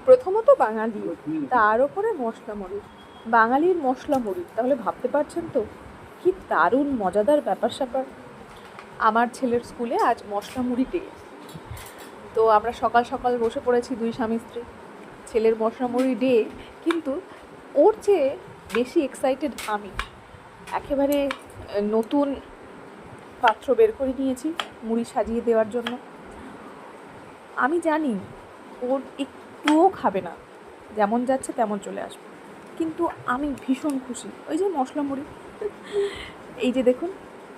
প্রথমত বাঙালি, তার ওপরে মশলা মুড়ি, বাঙালির মশলা মুড়ি, তাহলে ভাবতে পারছেন তো কি দারুণ মজাদার ব্যাপার স্যাপার। আমার ছেলের স্কুলে আজ মশলা মুড়ি ডে। তো আমরা সকাল সকাল বসে পড়েছি দুই স্বামী স্ত্রী, ছেলের মশলা মুড়ি ডে, কিন্তু ওর চেয়ে বেশি এক্সাইটেড আমি। একেবারে নতুন পাত্র বের করে নিয়েছি মুড়ি সাজিয়ে দেওয়ার জন্য। আমি জানি ওর একটুও খাবে না, যেমন যাচ্ছে তেমন চলে আসবে, কিন্তু আমি ভীষণ খুশি। ওই যে মশলা মুড়ি, এই যে দেখুন,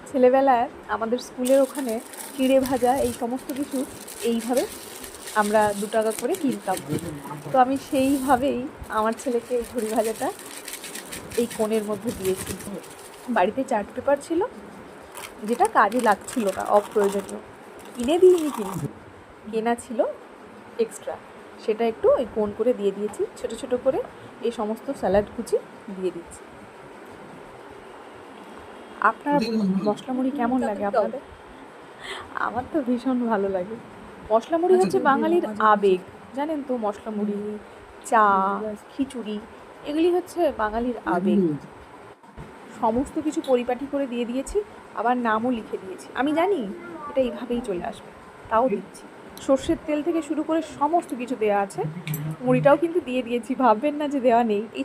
ছেলেবেলায় আমাদের স্কুলের ওখানে চিড়ে ভাজা এই সমস্ত কিছু এইভাবে আমরা 2 টাকা করে কিনতাম। তো আমি সেইভাবেই আমার ছেলেকে এই ঝুড়ি ভাজাটা এই কোণের মধ্যে দিয়েছি। বাড়িতে চার্ট পেপার ছিল, যেটা কাজে লাগছিল না, অপ্রয়োজনীয়, কিনে দিইনি, কিন্তু কেনা ছিল এক্সট্রা, সেটা একটু এই কোণ করে দিয়ে দিয়েছি, ছোটো ছোটো করে এই সমস্ত স্যালাড কুচি দিয়ে দিচ্ছি। আপনারা মশলা মুড়ি কেমন লাগে আপনাদের? আমার তো ভীষণ ভালো লাগে। মশলা মুড়ি হচ্ছে বাঙালির আবেগ, জানেন তো। মশলা মুড়ি, চা, খিচুড়ি, এগুলি হচ্ছে বাঙালির আবেগ। সমস্ত কিছু পরিপাটি করে দিয়ে দিয়েছি, আবার নামও লিখে দিয়েছি। আমি জানি এটা এইভাবেই চলে আসবে, তাও দিচ্ছি। সর্ষের তেল থেকে শুরু করে সমস্ত কিছু দেওয়া আছে, মুড়িটাও কিন্তু দিয়ে দিয়েছি, ভাববেন না যে দেওয়া নেই। এই